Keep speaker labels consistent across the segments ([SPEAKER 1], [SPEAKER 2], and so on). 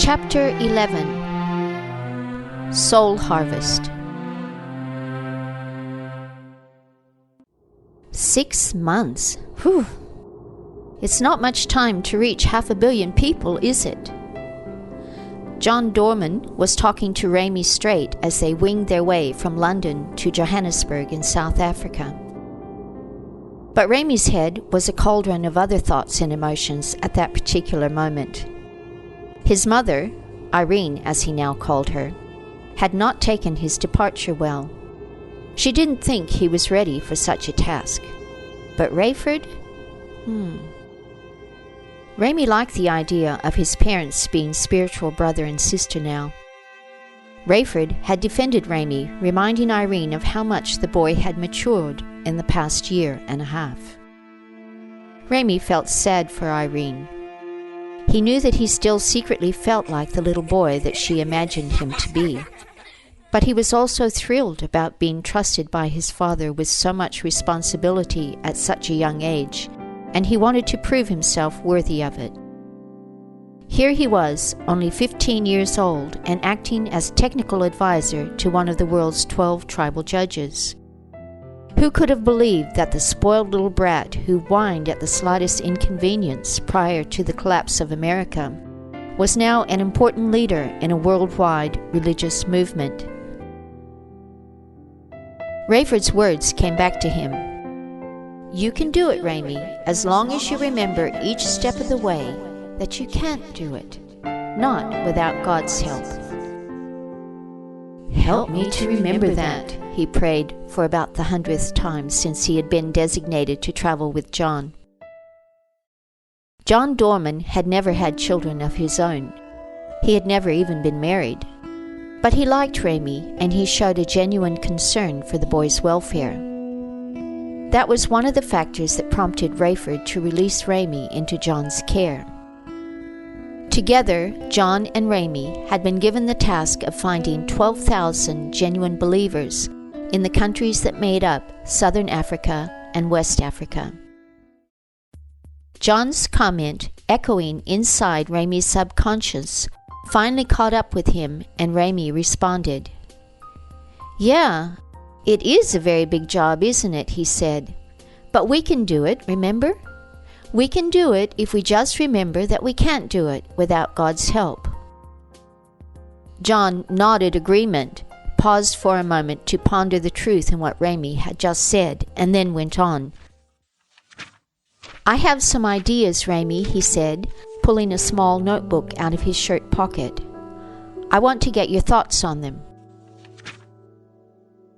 [SPEAKER 1] Chapter 11. Soul Harvest. 6 months. Whew. It's not much time to reach 500 million people, is it? John Dorman was talking to Ramey Strait as they winged their way from London to Johannesburg in South Africa. But Ramey's head was a cauldron of other thoughts and emotions at that particular moment. His mother, Irene as he now called her, had not taken his departure well. She didn't think he was ready for such a task. But Rayford? Ramey liked the idea of his parents being spiritual brother and sister now. Rayford had defended Ramey, reminding Irene of how much the boy had matured in the past year and a half. Ramey felt sad for Irene. He knew that he still secretly felt like the little boy that she imagined him to be. But he was also thrilled about being trusted by his father with so much responsibility at such a young age, and he wanted to prove himself worthy of it. Here he was, only 15 years old, and acting as technical advisor to one of the world's 12 tribal judges. Who could have believed that the spoiled little brat who whined at the slightest inconvenience prior to the collapse of America was now an important leader in a worldwide religious movement? Rayford's words came back to him. You can do it, Ramey, as long as you remember each step of the way that you can't do it, not without God's help. Help me to remember that, he prayed for about the 100th time since he had been designated to travel with John. John Dorman had never had children of his own. He had never even been married. But he liked Ramey, and he showed a genuine concern for the boy's welfare. That was one of the factors that prompted Rayford to release Ramey into John's care. Together, John and Ramey had been given the task of finding 12,000 genuine believers in the countries that made up Southern Africa and West Africa. John's comment, echoing inside Ramey's subconscious, finally caught up with him, and Ramey responded. Yeah, it is a very big job, isn't it, he said. But we can do it, remember? We can do it if we just remember that we can't do it without God's help. John nodded agreement, paused for a moment to ponder the truth in what Ramey had just said, and then went on. I have some ideas, Ramey, he said, pulling a small notebook out of his shirt pocket. I want to get your thoughts on them.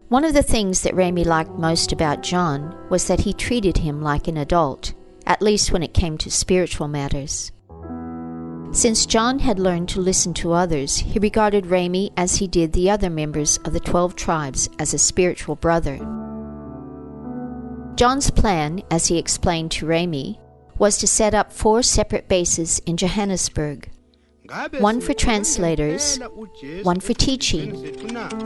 [SPEAKER 1] One of the things that Ramey liked most about John was that he treated him like an adult, at least when it came to spiritual matters. Since John had learned to listen to others, he regarded Ramey as he did the other members of the 12 tribes as a spiritual brother. John's plan, as he explained to Ramey, was to set up 4 separate bases in Johannesburg. One for translators, one for teaching,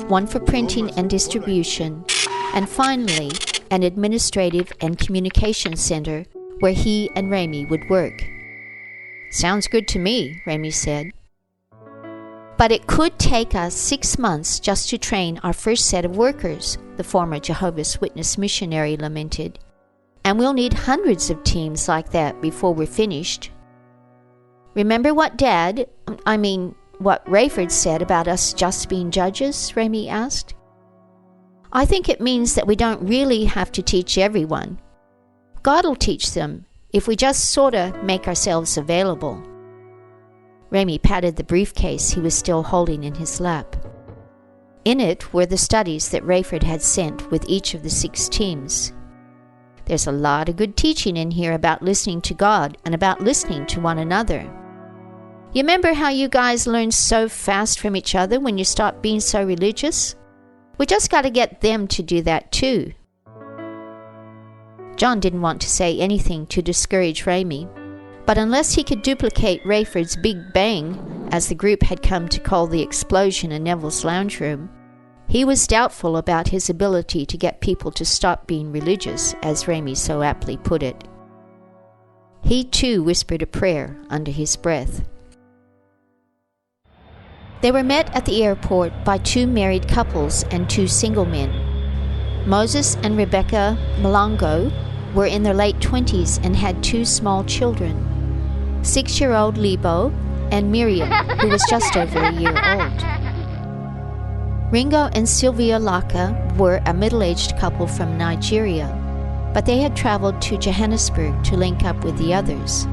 [SPEAKER 1] one for printing and distribution, and finally, an administrative and communication center where he and Ramey would work. Sounds good to me, Ramey said. But it could take us 6 months just to train our first set of workers, the former Jehovah's Witness missionary lamented. And we'll need hundreds of teams like that before we're finished. Remember what what Rayford said about us just being judges? Ramey asked. I think it means that we don't really have to teach everyone. God'll teach them if we just sorta make ourselves available. Ramey patted the briefcase he was still holding in his lap. In it were the studies that Rayford had sent with each of the 6 teams. There's a lot of good teaching in here about listening to God and about listening to one another. You remember how you guys learned so fast from each other when you stopped being so religious? We just got to get them to do that too. John didn't want to say anything to discourage Ramey, but unless he could duplicate Rayford's Big Bang, as the group had come to call the explosion in Neville's lounge room, he was doubtful about his ability to get people to stop being religious, as Ramey so aptly put it. He too whispered a prayer under his breath. They were met at the airport by 2 married couples and 2 single men. Moses and Rebecca Malongo were in their late 20s and had 2 small children, 6-year-old Lebo and Miriam, who was just over a year old. Ringo and Sylvia Laka were a middle-aged couple from Nigeria, but they had traveled to Johannesburg to link up with the others.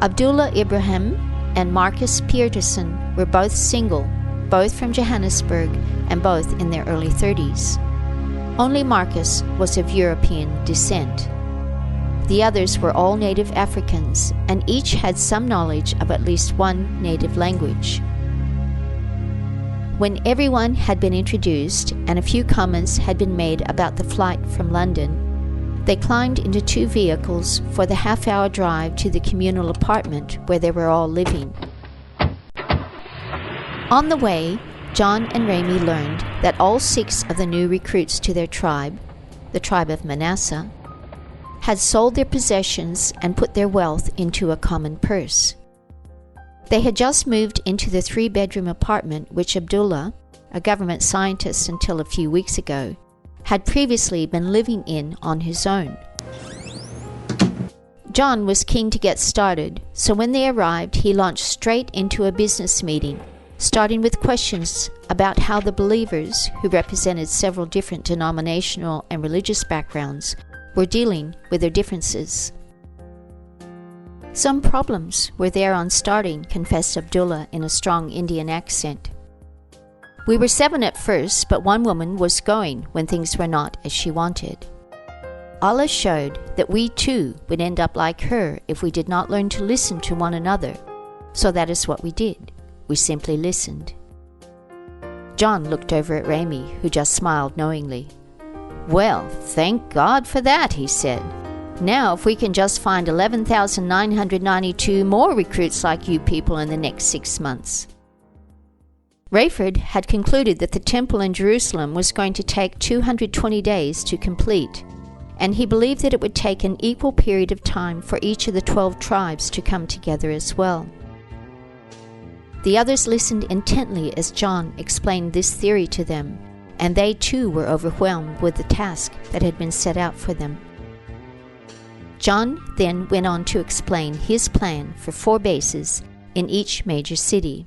[SPEAKER 1] Abdullah Ibrahim and Marcus Peterson were both single, both from Johannesburg and both in their early 30s. Only Marcus was of European descent. The others were all native Africans, and each had some knowledge of at least one native language. When everyone had been introduced and a few comments had been made about the flight from London, they climbed into 2 vehicles for the half-hour drive to the communal apartment where they were all living. On the way, John and Ramey learned that all 6 of the new recruits to their tribe, the tribe of Manasseh, had sold their possessions and put their wealth into a common purse. They had just moved into the 3-bedroom apartment which Abdullah, a government scientist until a few weeks ago, had previously been living in on his own. John was keen to get started, so when they arrived, he launched straight into a business meeting, starting with questions about how the believers, who represented several different denominational and religious backgrounds, were dealing with their differences. Some problems were there on starting, confessed Abdullah in a strong Indian accent. We were 7 at first, but one woman was going when things were not as she wanted. Allah showed that we too would end up like her if we did not learn to listen to one another. So that is what we did. We simply listened. John looked over at Ramey, who just smiled knowingly. Well, thank God for that, he said. Now, if we can just find 11,992 more recruits like you people in the next 6 months. Rayford had concluded that the temple in Jerusalem was going to take 220 days to complete, and he believed that it would take an equal period of time for each of the 12 tribes to come together as well. The others listened intently as John explained this theory to them, and they too were overwhelmed with the task that had been set out for them. John then went on to explain his plan for 4 bases in each major city.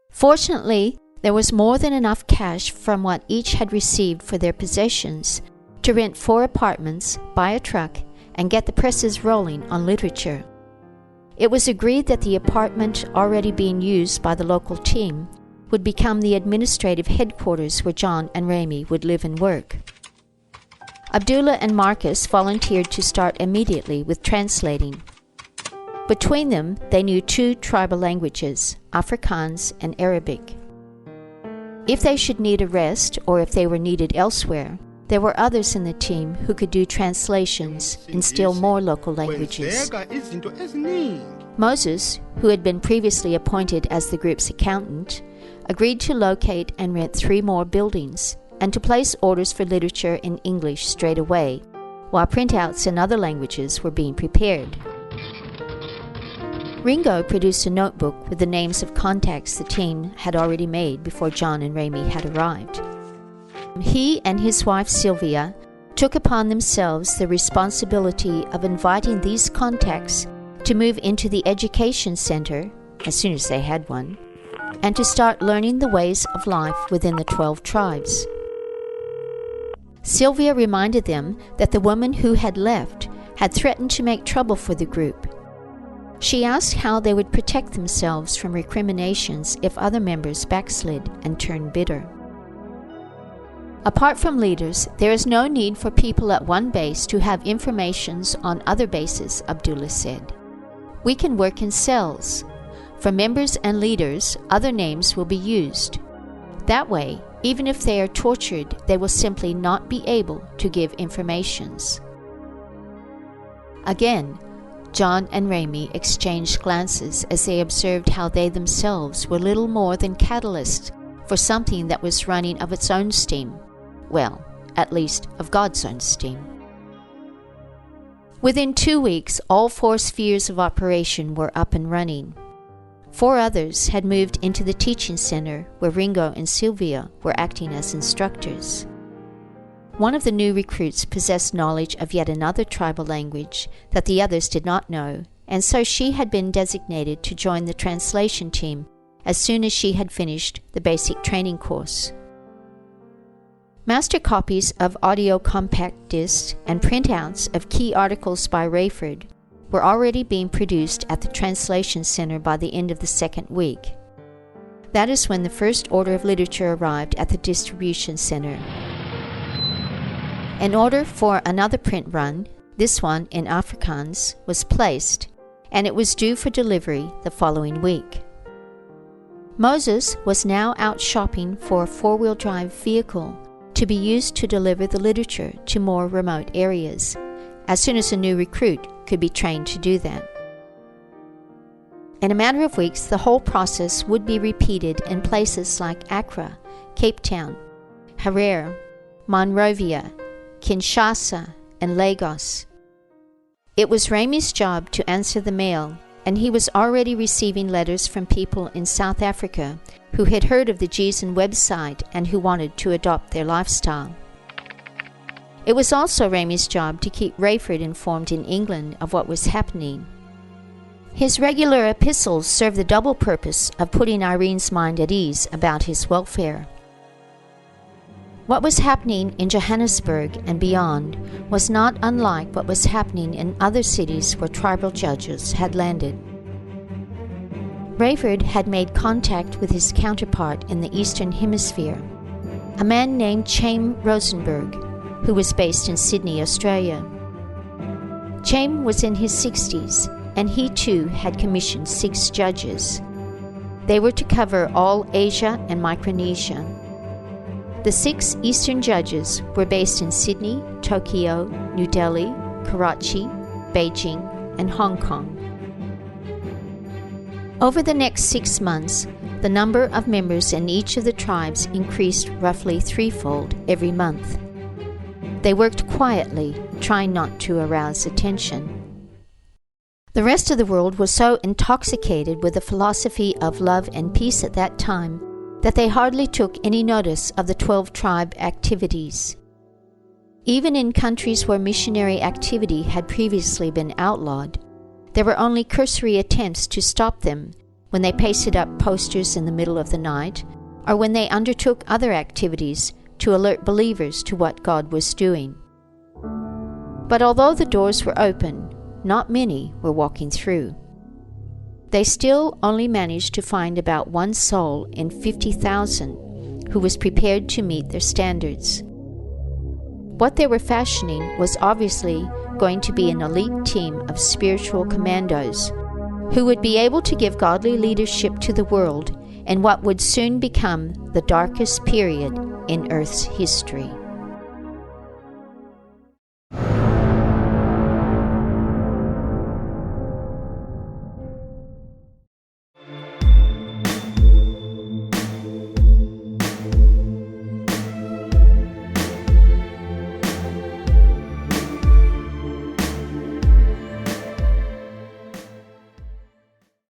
[SPEAKER 1] Fortunately, there was more than enough cash from what each had received for their possessions to rent 4 apartments, buy a truck, and get the presses rolling on literature. It was agreed that the apartment already being used by the local team would become the administrative headquarters where John and Ramey would live and work. Abdullah and Marcus volunteered to start immediately with translating. Between them, they knew 2 tribal languages, Afrikaans and Arabic. If they should need a rest or if they were needed elsewhere, there were others in the team who could do translations in still more local languages. Moses, who had been previously appointed as the group's accountant, agreed to locate and rent 3 more buildings and to place orders for literature in English straight away, while printouts in other languages were being prepared. Ringo produced a notebook with the names of contacts the team had already made before John and Ramey had arrived. He and his wife Sylvia took upon themselves the responsibility of inviting these contacts to move into the education center, as soon as they had one, and to start learning the ways of life within the 12 tribes. Sylvia reminded them that the woman who had left had threatened to make trouble for the group. She asked how they would protect themselves from recriminations if other members backslid and turned bitter. Apart from leaders, there is no need for people at one base to have informations on other bases, Abdullah said. We can work in cells. For members and leaders, other names will be used. That way, even if they are tortured, they will simply not be able to give informations. Again, John and Ramey exchanged glances as they observed how they themselves were little more than catalysts for something that was running of its own steam. Well, at least of God's own steam. Within 2 weeks, all 4 spheres of operation were up and running. 4 others had moved into the teaching center where Ringo and Sylvia were acting as instructors. One of the new recruits possessed knowledge of yet another tribal language that the others did not know, and so she had been designated to join the translation team as soon as she had finished the basic training course. Master copies of audio compact discs and printouts of key articles by Rayford were already being produced at the translation center by the end of the second week. That is when the first order of literature arrived at the distribution center. An order for another print run, this one in Afrikaans, was placed, and it was due for delivery the following week. Moses was now out shopping for a 4-wheel drive vehicle to be used to deliver the literature to more remote areas, as soon as a new recruit could be trained to do that. In a matter of weeks, the whole process would be repeated in places like Accra, Cape Town, Harare, Monrovia, Kinshasa, and Lagos. It was Ramey's job to answer the mail, and he was already receiving letters from people in South Africa who had heard of the Giessen website and who wanted to adopt their lifestyle. It was also Ramey's job to keep Rayford informed in England of what was happening. His regular epistles served the double purpose of putting Irene's mind at ease about his welfare. What was happening in Johannesburg and beyond was not unlike what was happening in other cities where tribal judges had landed. Rayford had made contact with his counterpart in the Eastern Hemisphere, a man named Chaim Rosenberg, who was based in Sydney, Australia. Chaim was in his 60s, and he too had commissioned 6 judges. They were to cover all Asia and Micronesia. The 6 Eastern judges were based in Sydney, Tokyo, New Delhi, Karachi, Beijing, and Hong Kong. Over the next 6 months, the number of members in each of the tribes increased roughly 3-fold every month. They worked quietly, trying not to arouse attention. The rest of the world was so intoxicated with the philosophy of love and peace at that time that they hardly took any notice of the 12-tribe activities. Even in countries where missionary activity had previously been outlawed, there were only cursory attempts to stop them when they pasted up posters in the middle of the night, or when they undertook other activities to alert believers to what God was doing. But although the doors were open, not many were walking through. They still only managed to find about 1 soul in 50,000 who was prepared to meet their standards. What they were fashioning was obviously going to be an elite team of spiritual commandos who would be able to give godly leadership to the world in what would soon become the darkest period in Earth's history.